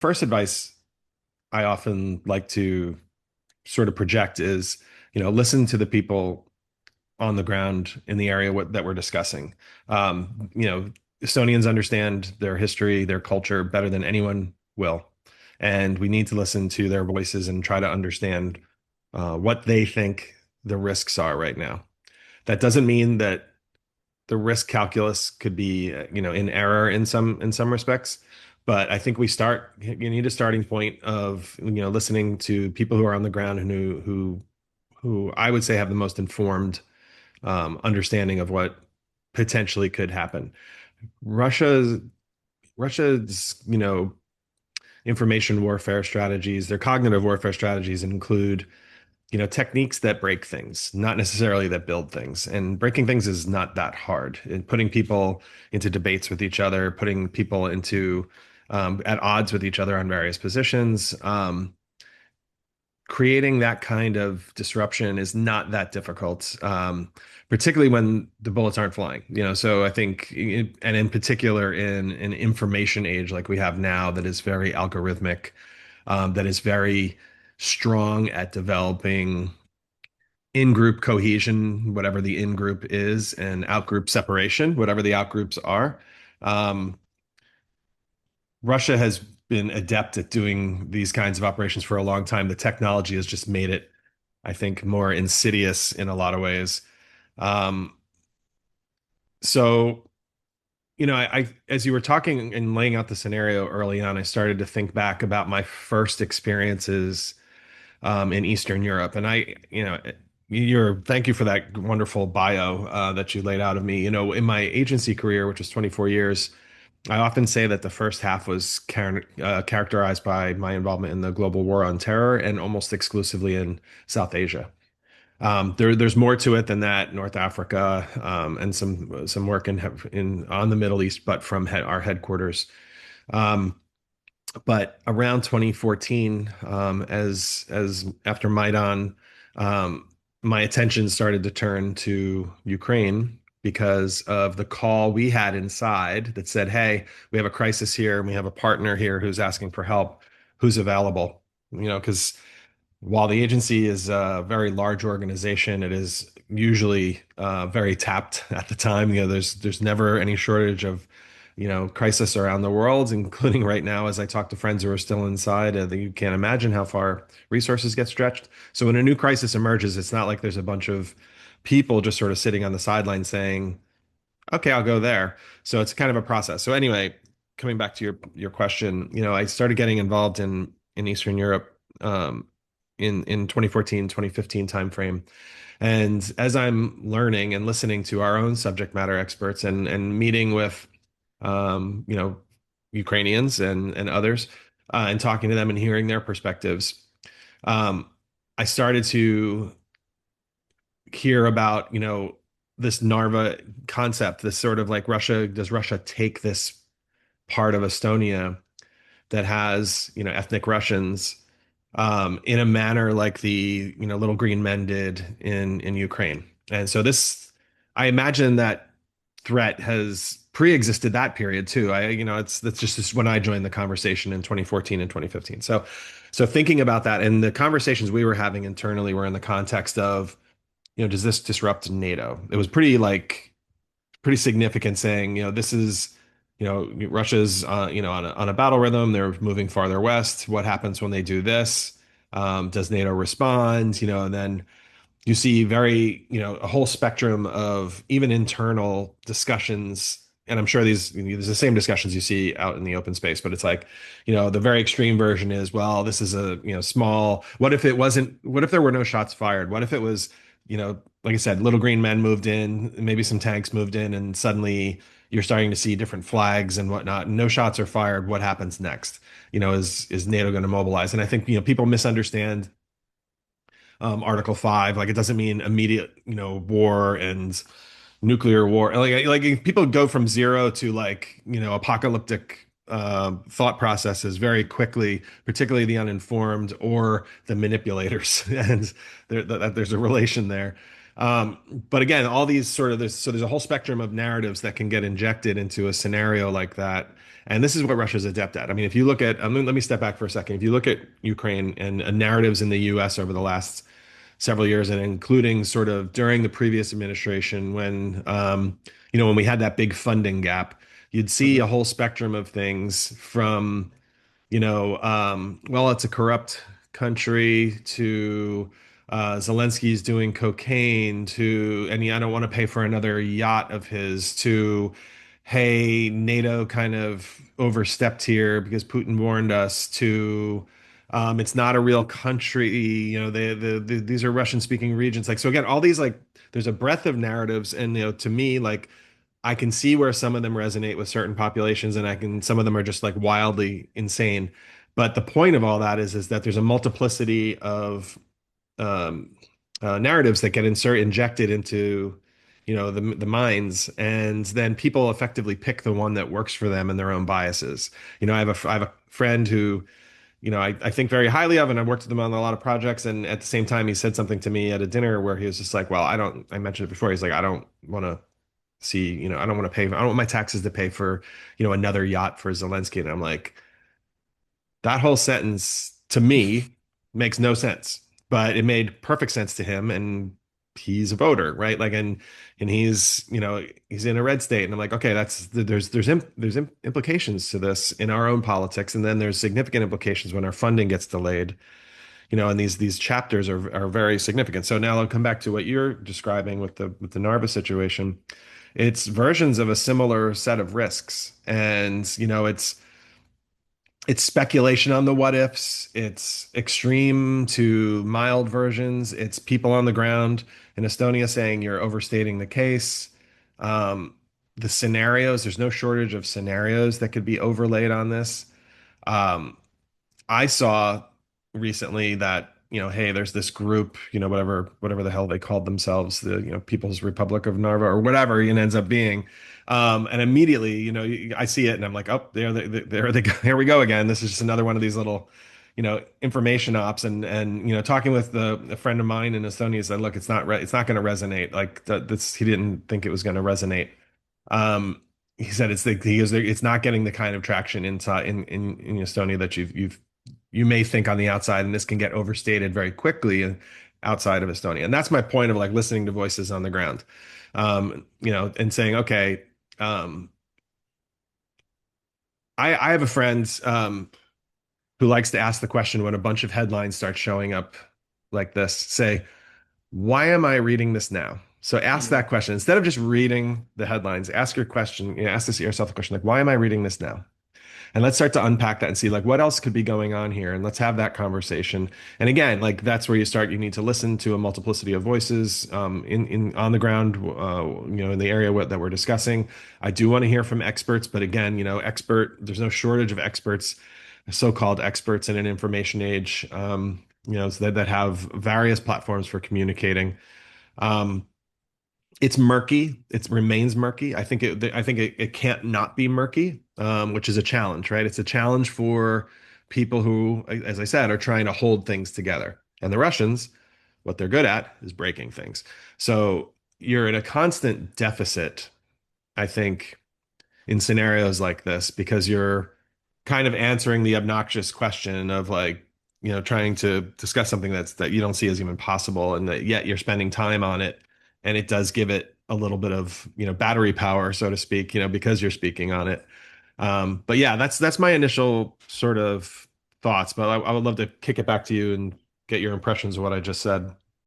first advice I often like to sort of project is, listen to the people on the ground in the area that we're discussing. Estonians understand their history, their culture better than anyone will. And we need to listen to their voices and try to understand what they think the risks are right now. That doesn't mean that the risk calculus could be, in error in some respects. But I think you need a starting point of, listening to people who are on the ground and who I would say have the most informed understanding of what potentially could happen. Russia's Russia's information warfare strategies, their cognitive warfare strategies include techniques that break things, not necessarily that build things. And breaking things is not that hard. And putting people into debates with each other, putting people into at odds with each other on various positions. Creating that kind of disruption is not that difficult, particularly when the bullets aren't flying. So I think, and in particular in an information age like we have now, that is very algorithmic, that is very strong at developing in-group cohesion, whatever the in-group is, and out-group separation, whatever the out-groups are. Um, Russia has been adept at doing these kinds of operations for a long time. The technology has just made it, I think, more insidious in a lot of ways. Um, so, as you were talking and laying out the scenario early on, I started to think back about my first experiences in Eastern Europe. And thank you for that wonderful bio that you laid out of me. In my agency career, which was 24 years, I often say that the first half was characterized by my involvement in the global war on terror and almost exclusively in South Asia. There's more to it than that. North Africa and some work in on the Middle East, but from our headquarters. Um, but around 2014, as after Maidan, um, my attention started to turn to Ukraine because of the call we had inside that said, "Hey, we have a crisis here, and we have a partner here who's asking for help. Who's available?" Because while the agency is a very large organization, it is usually very tapped at the time. There's never any shortage of crisis around the world, including right now as I talk to friends who are still inside. You can't imagine how far resources get stretched. So when a new crisis emerges, it's not like there's a bunch of people just sort of sitting on the sideline saying, "Okay, I'll go there." So it's kind of a process. So anyway, coming back to your question, I started getting involved in Eastern Europe in 2014, 2015 timeframe. And as I'm learning and listening to our own subject matter experts and meeting with um, you know, Ukrainians and others, and talking to them and hearing their perspectives, um, I started to hear about, this Narva concept, this sort of like does Russia take this part of Estonia that has, ethnic Russians, in a manner like the, little green men did in Ukraine. And so I imagine that threat has pre-existed that period too. That's just when I joined the conversation in 2014 and 2015. So thinking about that and the conversations we were having internally were in the context of, does this disrupt NATO? It was pretty significant saying, this is, Russia's, on a battle rhythm. They're moving farther west. What happens when they do this? Does NATO respond? And then you see a whole spectrum of even internal discussions. And I'm sure there's the same discussions you see out in the open space, but it's like, the very extreme version is, well, this is a, small, what if there were no shots fired? What if it was, like I said, little green men moved in, maybe some tanks moved in, and suddenly you're starting to see different flags and whatnot. And no shots are fired. What happens next? Is NATO going to mobilize? And I think, people misunderstand Article 5. Like it doesn't mean immediate, war and nuclear war. Like people go from zero to like, apocalyptic thought processes very quickly, particularly the uninformed or the manipulators. And there's a relation there. But again, all these sort of there's a whole spectrum of narratives that can get injected into a scenario like that. And this is what Russia's adept at. I mean, if you look at, let me step back for a second. If you look at Ukraine and narratives in the US over the last several years, and including sort of during the previous administration when, when we had that big funding gap, you'd see a Mhm. whole spectrum of things from well, it's a corrupt country to Zelensky's doing cocaine to, and I don't want to pay for another yacht of his to, hey, NATO kind of overstepped here because Putin warned us to, it's not a real country, these are Russian speaking regions. Like, so again, all these like, there's a breadth of narratives, and to me, like, I can see where some of them resonate with certain populations, and some of them are just like wildly insane. But the point of all that is that there's a multiplicity of um, narratives that get injected into, the minds, and then people effectively pick the one that works for them and their own biases. I have a friend who, I think very highly of, and I've worked with him on a lot of projects. And at the same time, he said something to me at a dinner where he was just like, well, I mentioned it before. He's like, I don't want to see, I don't want to pay, I don't want my taxes to pay for, another yacht for Zelensky. And I'm like, that whole sentence to me makes no sense, but it made perfect sense to him. And he's a voter, right? Like, and he's in a red state. And I'm like, okay, there's implications to this in our own politics. And then there's significant implications when our funding gets delayed, and these chapters are very significant. So now I'll come back to what you're describing with the Narva situation. It's versions of a similar set of risks, and it's speculation on the what ifs. It's extreme to mild versions. It's people on the ground in Estonia saying you're overstating the case. Um, the scenarios, there's no shortage of scenarios that could be overlaid on this. Um, I saw recently that, hey, there's this group, whatever the hell they called themselves, the, People's Republic of Narva or whatever it ends up being. And immediately, I see it and I'm like, oh, there they go. Here we go again. This is just another one of these little, information ops. And talking with a friend of mine in Estonia said, look, it's not going to resonate. Like he didn't think it was going to resonate. He said it's not getting the kind of traction inside in Estonia that you may think on the outside, and this can get overstated very quickly outside of Estonia. And that's my point of like listening to voices on the ground, and saying, okay, um, I have a friend who likes to ask the question when a bunch of headlines start showing up like this, say, why am I reading this now? So ask Mhm. that question instead of just reading the headlines. Ask your question. Ask yourself a question like, why am I reading this now? And let's start to unpack that and see like what else could be going on here, and let's have that conversation. And again, like that's where you need to listen to a multiplicity of voices, in on the ground, in the area that we're discussing. I do want to hear from experts, but again, there's no shortage of experts, so-called experts in an information age, that have various platforms for communicating. um, it's murky. It remains murky. I think it can't not be murky, which is a challenge, right? It's a challenge for people who, as I said, are trying to hold things together. And the Russians, what they're good at is breaking things. So you're in a constant deficit, I think, in scenarios like this because you're kind of answering the obnoxious question of like, trying to discuss something that you don't see as even possible, and that yet you're spending time on it, and it does give it a little bit of, battery power, so to speak, because you're speaking on it. But yeah, that's my initial sort of thoughts, but I would love to kick it back to you and get your impressions of what I just said.